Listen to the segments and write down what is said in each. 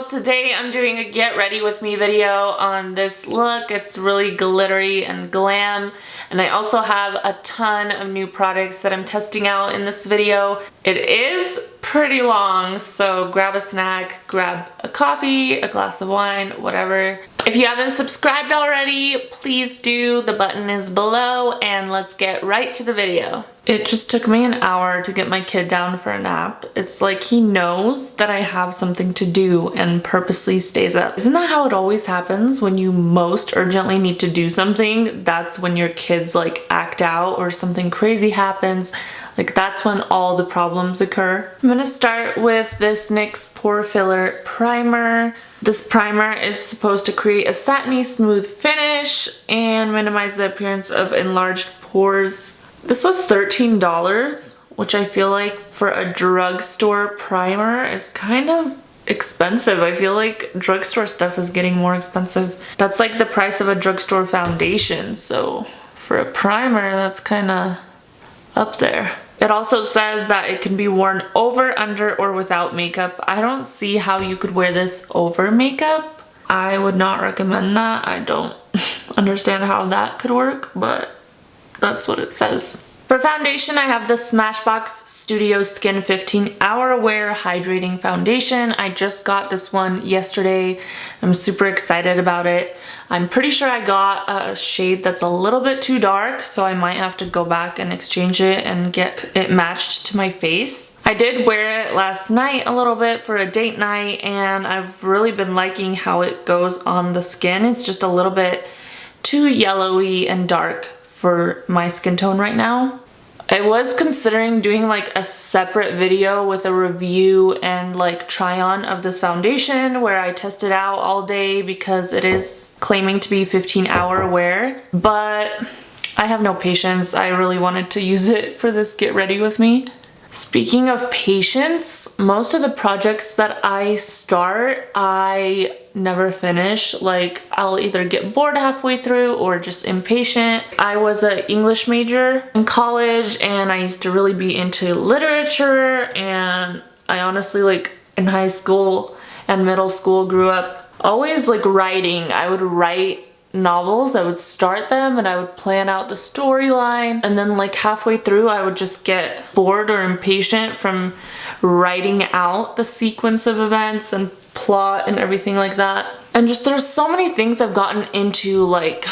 channel. Today I'm doing a get ready with me video on this look. It's really glittery and glam, and I also have a ton of new products that I'm testing out in this video. It is pretty long, so grab a snack, grab a coffee, a glass of wine, whatever. If you haven't subscribed already, please do. The button is below, and let's get right to the video. It just took me an hour to get my kid down for a nap. It's like he knows that I have something to do and purposely stays up. Isn't that how it always happens? When you most urgently need to do something, that's when your kids like act out or something crazy happens. Like that's when all the problems occur. I'm gonna start with this NYX Pore Filler Primer. This primer is supposed to create a satiny smooth finish and minimize the appearance of enlarged pores. This was $13, which I feel like for a drugstore primer is kind of expensive. I feel like drugstore stuff is getting more expensive. That's like the price of a drugstore foundation, so for a primer that's kind of up there. It also says that it can be worn over, under, or without makeup. I don't see how you could wear this over makeup. I would not recommend that. I don't understand how that could work, but that's what it says. For foundation, I have the Smashbox Studio Skin 15 Hour Wear Hydrating Foundation. I just got this one yesterday. I'm super excited about it. I'm pretty sure I got a shade that's a little bit too dark, so I might have to go back and exchange it and get it matched to my face. I did wear it last night a little bit for a date night, and I've really been liking how it goes on the skin. It's just a little bit too yellowy and dark for my skin tone right now. I was considering doing like a separate video with a review and like try on of this foundation where I test it out all day because it is claiming to be 15-hour wear, but I have no patience. I really wanted to use it for this get ready with me. Speaking of patience, most of the projects that I start, I never finish. Like I'll either get bored halfway through or just impatient. I was an English major in college, and I used to really be into literature, and I honestly, like in high school and middle school, grew up always like writing. I would write novels. I would start them and I would plan out the storyline, and then like halfway through I would just get bored or impatient from writing out the sequence of events and plot and everything like that. And just there's so many things I've gotten into, like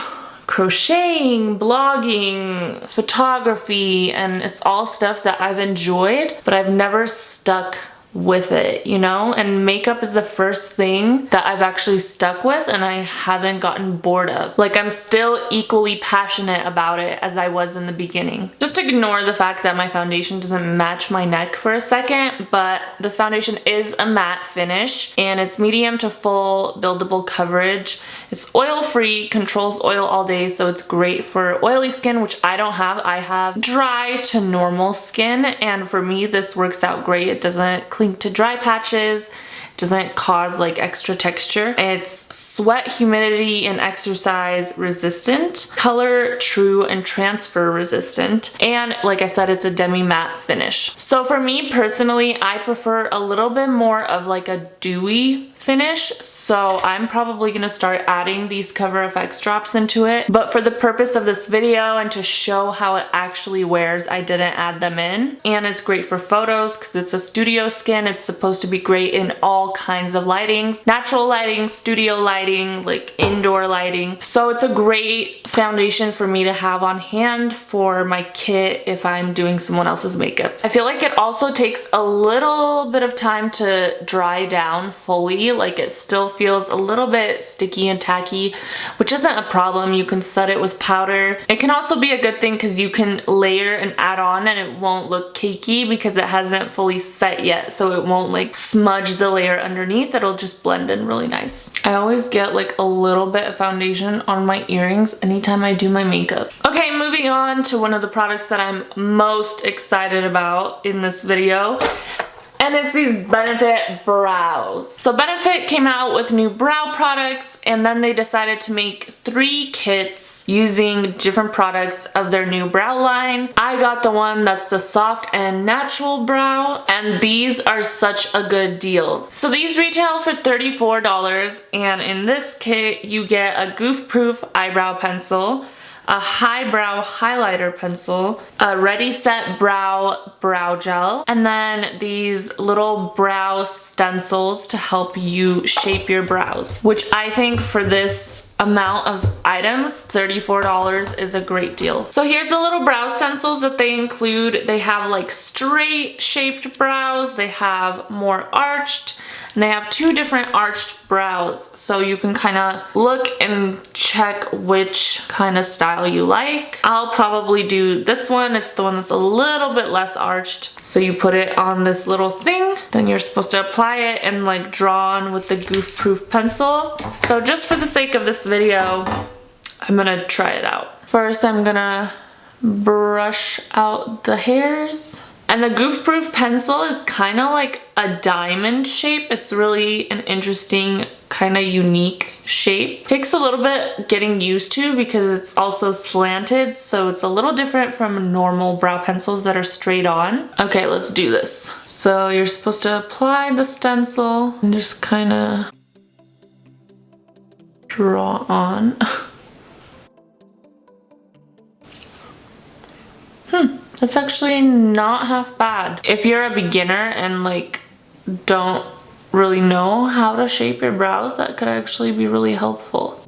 crocheting, blogging, photography, and it's all stuff that I've enjoyed, but I've never stuck with it, you know? And makeup is the first thing that I've actually stuck with and I haven't gotten bored of. Like I'm still equally passionate about it as I was in the beginning. Just ignore the fact that my foundation doesn't match my neck for a second, but this foundation is a matte finish and it's medium to full buildable coverage. It's oil-free, controls oil all day, so it's great for oily skin, which I don't have. I have dry to normal skin, and for me this works out great. It doesn't cling to dry patches, doesn't cause like extra texture. It's sweat, humidity, and exercise resistant, color true, and transfer resistant, and like I said, it's a demi matte finish. So for me personally, I prefer a little bit more of like a dewy finish, so I'm probably gonna start adding these Cover FX drops into it, but for the purpose of this video and to show how it actually wears, I didn't add them in. And it's great for photos because it's a studio skin. It's supposed to be great in all kinds of lightings, natural lighting, studio lighting, like indoor lighting. So it's a great foundation for me to have on hand for my kit if I'm doing someone else's makeup. I feel like it also takes a little bit of time to dry down fully. Like it still feels a little bit sticky and tacky, which isn't a problem. You can set it with powder. It can also be a good thing because you can layer and add on and it won't look cakey because it hasn't fully set yet, so it won't like smudge the layer underneath. It'll just blend in really nice. I always get like a little bit of foundation on my earrings anytime I do my makeup. Okay, moving on to one of the products that I'm most excited about in this video. And it's these Benefit brows. So Benefit came out with new brow products, and then they decided to make 3 kits using different products of their new brow line. I got the one that's the soft and natural brow, and these are such a good deal. So these retail for $34, and in this kit you get a goof proof eyebrow pencil, a highbrow highlighter pencil, a Ready Set Brow brow gel, and then these little brow stencils to help you shape your brows, which I think for this amount of items, $34 is a great deal. So here's the little brow stencils that they include. They have like straight shaped brows, they have more arched, and they have 2 different arched brows, so you can kind of look and check which kind of style you like. I'll probably do this one. It's the one that's a little bit less arched. So you put it on this little thing, then you're supposed to apply it and like draw on with the goof proof pencil. So just for the sake of this video, I'm gonna try it out. First, I'm gonna brush out the hairs. And the goof proof pencil is kind of like a diamond shape. It's really an interesting, kind of unique shape. Takes a little bit getting used to because it's also slanted, so it's a little different from normal brow pencils that are straight on. Okay, let's do this. So you're supposed to apply the stencil and just kind of draw on. That's actually not half bad. If you're a beginner and like don't really know how to shape your brows, that could actually be really helpful.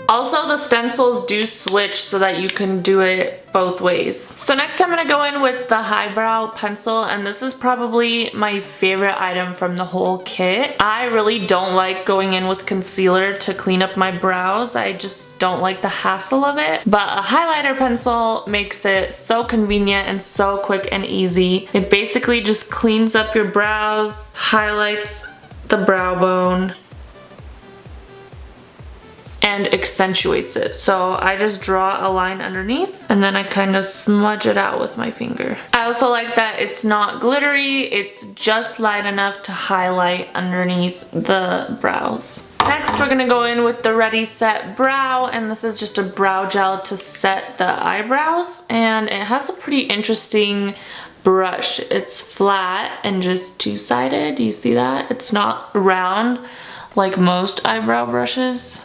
Also, the stencils do switch so that you can do it both ways. So next I'm gonna go in with the highbrow pencil, and this is probably my favorite item from the whole kit. I really don't like going in with concealer to clean up my brows. I just don't like the hassle of it. But a highlighter pencil makes it so convenient and so quick and easy. It basically just cleans up your brows, highlights the brow bone, and accentuates it. So I just draw a line underneath and then I kind of smudge it out with my finger. I also like that it's not glittery, it's just light enough to highlight underneath the brows. Next, we're gonna go in with the Ready Set Brow, and this is just a brow gel to set the eyebrows, and it has a pretty interesting brush. It's flat and just two-sided. You see that? It's not round like most eyebrow brushes.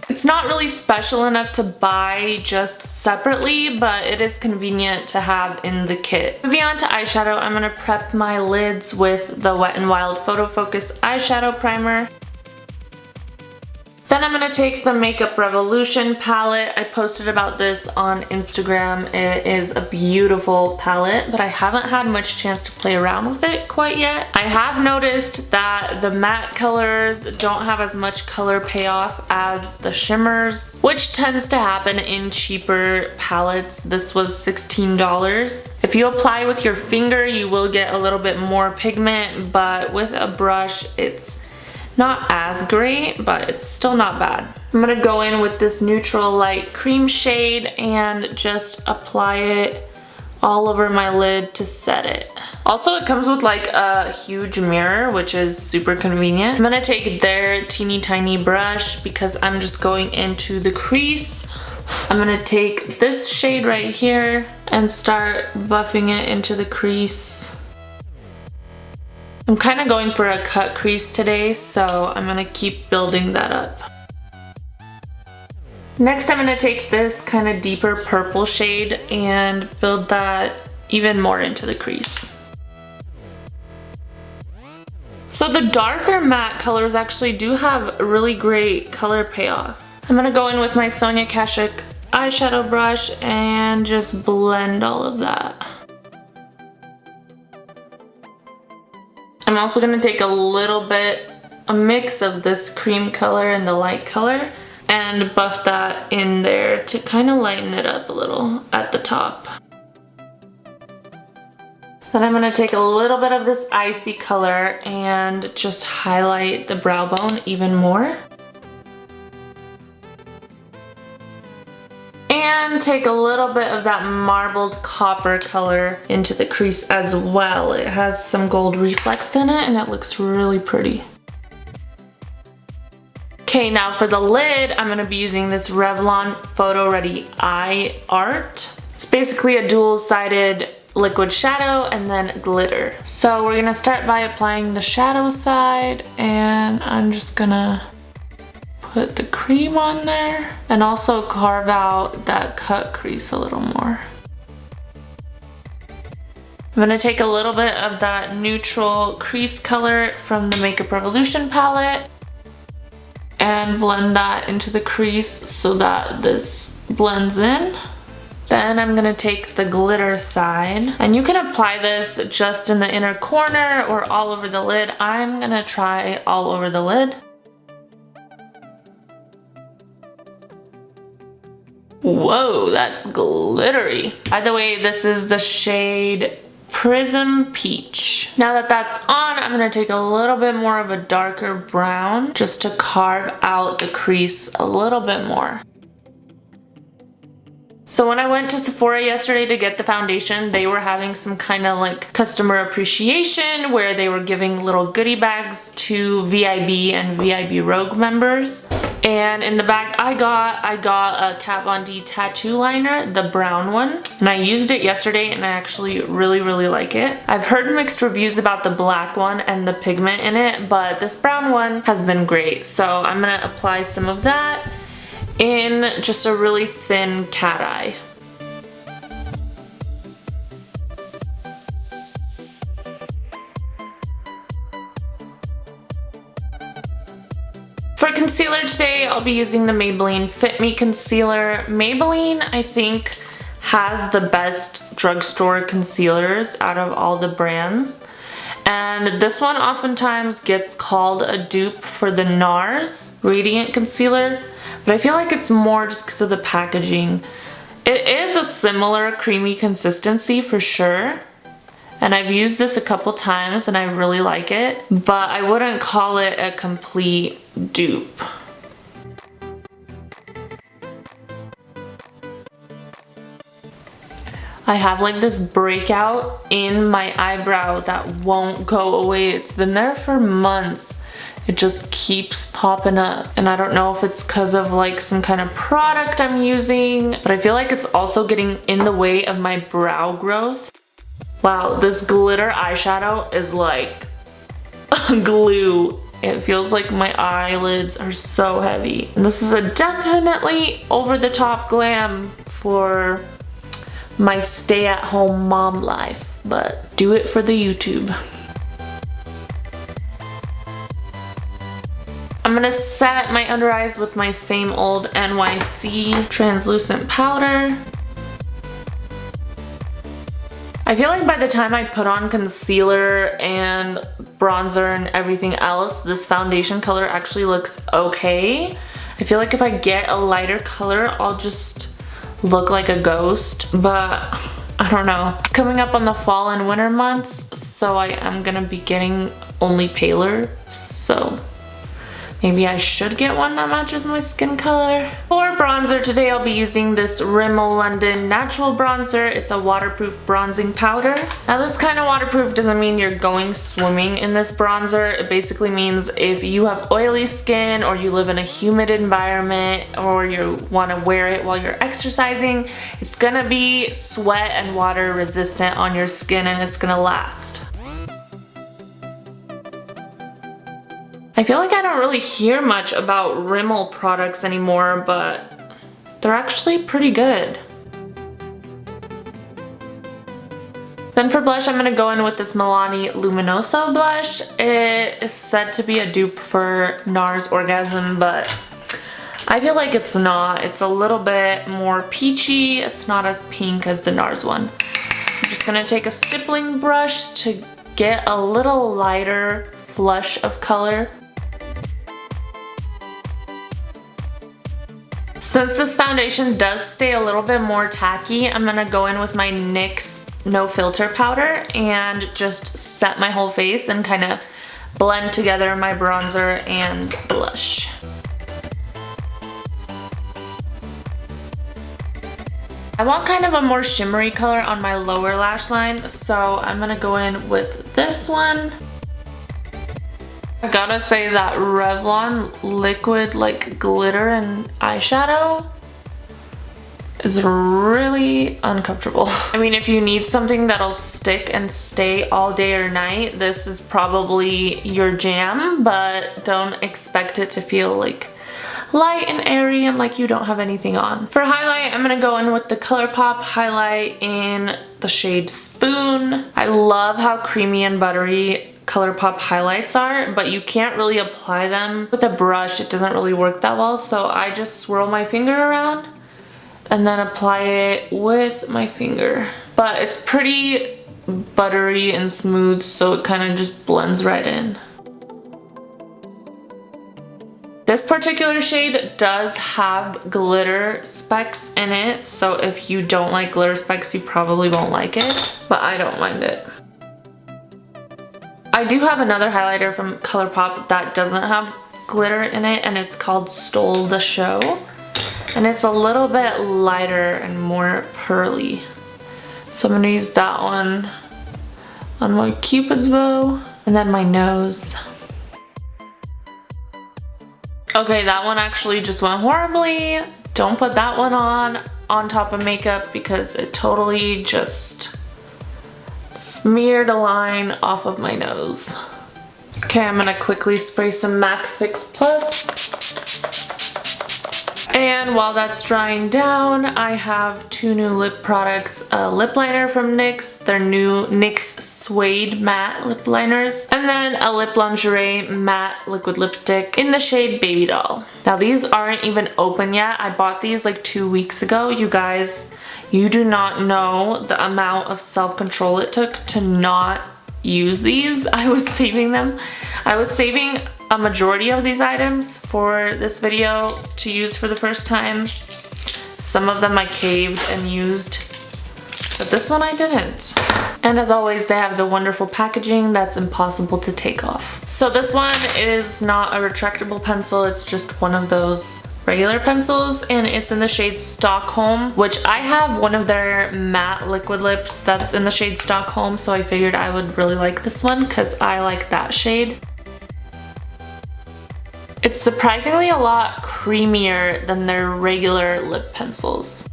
It's not really special enough to buy just separately, but it is convenient to have in the kit. Moving on to eyeshadow, I'm gonna prep my lids with the Wet n Wild Photo Focus eyeshadow primer. Then I'm gonna take the Makeup Revolution palette. I posted about this on Instagram. It is a beautiful palette, but I haven't had much chance to play around with it quite yet. I have noticed that the matte colors don't have as much color payoff as the shimmers, which tends to happen in cheaper palettes. This was $16. If you apply with your finger, you will get a little bit more pigment, but with a brush, it's not as great, but it's still not bad. I'm gonna go in with this neutral light cream shade and just apply it all over my lid to set it. Also, it comes with like a huge mirror, which is super convenient. I'm gonna take their teeny tiny brush because I'm just going into the crease. I'm gonna take this shade right here and start buffing it into the crease. I'm kind of going for a cut crease today, so I'm gonna keep building that up. Next, I'm gonna take this kind of deeper purple shade and build that even more into the crease. So the darker matte colors actually do have a really great color payoff. I'm gonna go in with my Sonia Kashuk eyeshadow brush and just blend all of that. I'm also gonna take a mix of this cream color and the light color and buff that in there to kind of lighten it up a little at the top. Then I'm gonna take a little bit of this icy color and just highlight the brow bone even more. And take a little bit of that marbled copper color into the crease as well. It has some gold reflex in it and it looks really pretty. Okay, now for the lid, I'm gonna be using this Revlon Photo Ready Eye Art. It's basically a dual-sided liquid shadow and then glitter. So we're gonna start by applying the shadow side, and I'm just gonna put the cream on there and also carve out that cut crease a little more. I'm gonna take a little bit of that neutral crease color from the Makeup Revolution palette and blend that into the crease so that this blends in. Then I'm gonna take the glitter side, and you can apply this just in the inner corner or all over the lid. I'm gonna try all over the lid. Whoa, that's glittery. By the way, this is the shade Prism Peach. Now that that's on, I'm gonna take a little bit more of a darker brown just to carve out the crease a little bit more. So when I went to Sephora yesterday to get the foundation, they were having some kind of like customer appreciation where they were giving little goodie bags to VIB and VIB Rogue members. And in the bag I got a Kat Von D tattoo liner, the brown one. And I used it yesterday and I actually really like it. I've heard mixed reviews about the black one and the pigment in it, but this brown one has been great. So I'm gonna apply some of that in just a really thin cat eye. For concealer today, I'll be using the Maybelline Fit Me Concealer. Maybelline, I think, has the best drugstore concealers out of all the brands. And this one oftentimes gets called a dupe for the NARS Radiant Concealer, but I feel like it's more just because of the packaging. It is a similar creamy consistency for sure, and I've used this a couple times and I really like it, but I wouldn't call it a complete dupe. I have like this breakout in my eyebrow that won't go away. It's been there for months. It just keeps popping up. And I don't know if it's because of like some kind of product I'm using, but I feel like it's also getting in the way of my brow growth. Wow, this glitter eyeshadow is like glue. It feels like my eyelids are so heavy. And this is a definitely over-the-top glam for my stay-at-home mom life, but do it for the YouTube. I'm gonna set my under eyes with my same old NYC translucent powder. I feel like by the time I put on concealer and bronzer and everything else, this foundation color actually looks okay. I feel like if I get a lighter color, I'll just look like a ghost, but I don't know. It's coming up on the fall and winter months, so I am gonna be getting only paler, so maybe I should get one that matches my skin color. For bronzer today, I'll be using this Rimmel London Natural Bronzer. It's a waterproof bronzing powder. Now this kind of waterproof doesn't mean you're going swimming in this bronzer. It basically means if you have oily skin or you live in a humid environment or you want to wear it while you're exercising, it's gonna be sweat and water resistant on your skin and it's gonna last. I feel like I don't really hear much about Rimmel products anymore, but they're actually pretty good. Then for blush, I'm going to go in with this Milani Luminoso blush. It is said to be a dupe for NARS Orgasm, but I feel like it's not. It's a little bit more peachy. It's not as pink as the NARS one. I'm just going to take a stippling brush to get a little lighter flush of color. Since this foundation does stay a little bit more tacky, I'm gonna go in with my NYX No Filter powder and just set my whole face and kind of blend together my bronzer and blush. I want kind of a more shimmery color on my lower lash line, so I'm gonna go in with this one. I gotta say that Revlon liquid like glitter and eyeshadow is really uncomfortable. I mean, if you need something that'll stick and stay all day or night, this is probably your jam, but don't expect it to feel like light and airy and like you don't have anything on. For highlight, I'm gonna go in with the ColourPop highlight in the shade Spoon. I love how creamy and buttery ColourPop highlights are, but you can't really apply them with a brush. It doesn't really work that well, so I just swirl my finger around and then apply it with my finger. But it's pretty buttery and smooth, so it kind of just blends right in. This particular shade does have glitter specks in it, so if you don't like glitter specks, you probably won't like it, but I don't mind it. I do have another highlighter from ColourPop that doesn't have glitter in it, and it's called Stole the Show. And it's a little bit lighter and more pearly. So I'm gonna use that one on my Cupid's bow, and then my nose. Okay, that one actually just went horribly. Don't put that one on top of makeup because it totally just smeared a line off of my nose. Okay, I'm gonna quickly spray some MAC Fix Plus. And while that's drying down, I have two new lip products. A lip liner from NYX, their new NYX Suede Matte Lip Liners, and then a Lip Lingerie Matte Liquid Lipstick in the shade Baby Doll. Now these aren't even open yet. I bought these like 2 weeks ago. You guys, you do not know the amount of self-control it took to not use these. I was saving them. I was saving a majority of these items for this video to use for the first time. Some of them I caved and used, but this one I didn't. And as always, they have the wonderful packaging that's impossible to take off. So this one is not a retractable pencil, it's just one of those regular pencils, and it's in the shade Stockholm, which I have one of their matte liquid lips that's in the shade Stockholm, so I figured I would really like this one because I like that shade. It's surprisingly a lot creamier than their regular lip pencils.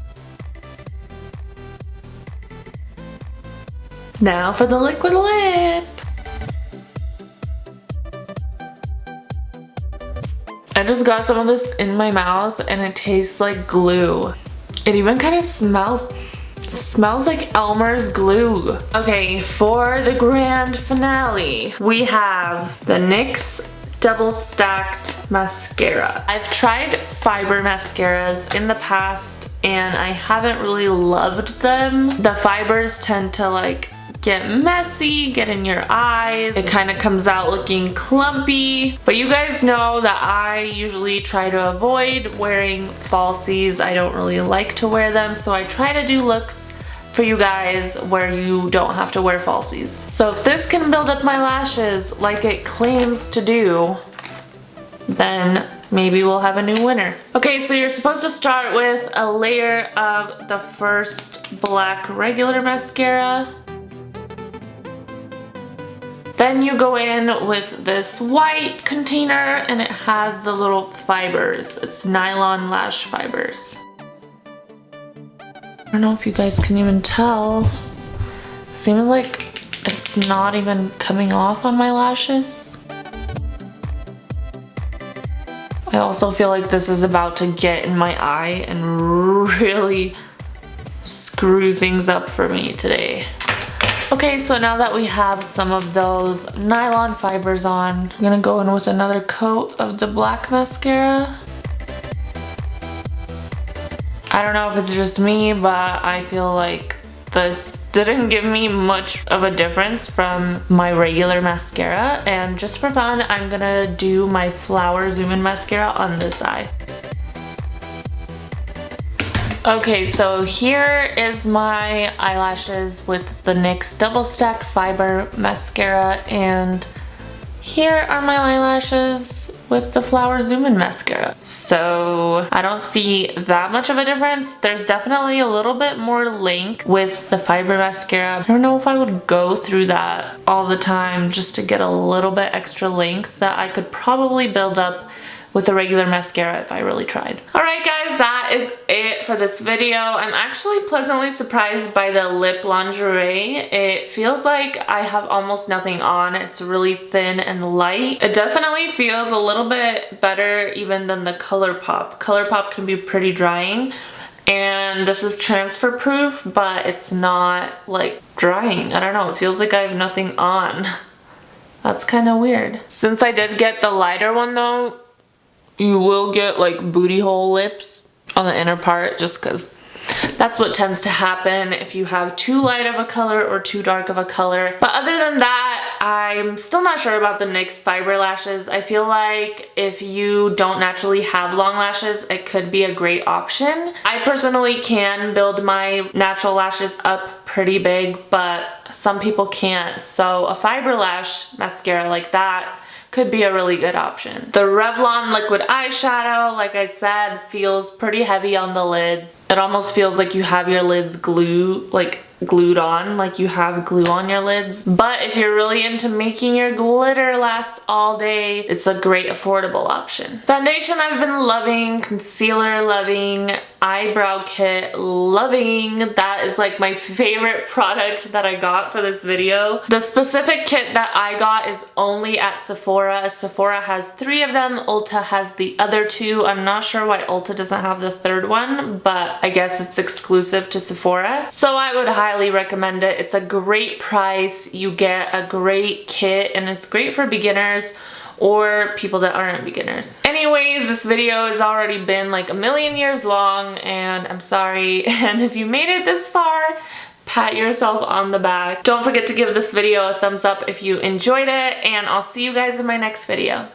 Now for the liquid lip. I just got some of this in my mouth and it tastes like glue. It even kind of smells like Elmer's glue. Okay, for the grand finale, we have the NYX Double Stacked Mascara. I've tried fiber mascaras in the past and I haven't really loved them. The fibers tend to like get messy, get in your eyes. It kind of comes out looking clumpy. But you guys know that I usually try to avoid wearing falsies. I don't really like to wear them, so I try to do looks for you guys where you don't have to wear falsies. So if this can build up my lashes like it claims to do, then maybe we'll have a new winner. Okay, so you're supposed to start with a layer of the first black regular mascara. Then you go in with this white container and it has the little fibers. It's nylon lash fibers. I don't know if you guys can even tell. It seems like it's not even coming off on my lashes. I also feel like this is about to get in my eye and really screw things up for me today. Okay, so now that we have some of those nylon fibers on, I'm gonna go in with another coat of the black mascara. I don't know if it's just me, but I feel like this didn't give me much of a difference from my regular mascara. And just for fun, I'm gonna do my Flower Zoom In mascara on this eye. Okay, so here is my eyelashes with the NYX Double Stacked Fiber Mascara, and here are my eyelashes with the Flower Zoom In Mascara. So I don't see that much of a difference. There's definitely a little bit more length with the Fiber Mascara. I don't know if I would go through that all the time just to get a little bit extra length that I could probably build up with a regular mascara if I really tried. Alright guys, that is it for this video. I'm actually pleasantly surprised by the lip lingerie. It feels like I have almost nothing on. It's really thin and light. It definitely feels a little bit better even than the ColourPop. ColourPop can be pretty drying, and this is transfer proof, but it's not like drying. I don't know, it feels like I have nothing on. That's kind of weird. Since I did get the lighter one though, you will get like booty hole lips on the inner part, just because that's what tends to happen if you have too light of a color or too dark of a color. But other than that, I'm still not sure about the NYX Fiber Lashes. I feel like if you don't naturally have long lashes, it could be a great option. I personally can build my natural lashes up pretty big, but some people can't. So a fiber lash mascara like that could be a really good option. The Revlon liquid eyeshadow, like I said, feels pretty heavy on the lids. It almost feels like you have your lids glued on, like you have glue on your lids. But if you're really into making your glitter last all day, it's a great affordable option. Foundation I've been loving, concealer loving, eyebrow kit loving. That is like my favorite product that I got for this video. The specific kit that I got is only at Sephora. Sephora has 3 of them, Ulta has the other 2. I'm not sure why Ulta doesn't have the 3rd one, but I guess it's exclusive to Sephora. So I would highly recommend it. It's a great price. You get a great kit, and it's great for beginners or people that aren't beginners. Anyways, this video has already been like a million years long, and I'm sorry. And if you made it this far, pat yourself on the back. Don't forget to give this video a thumbs up if you enjoyed it, and I'll see you guys in my next video.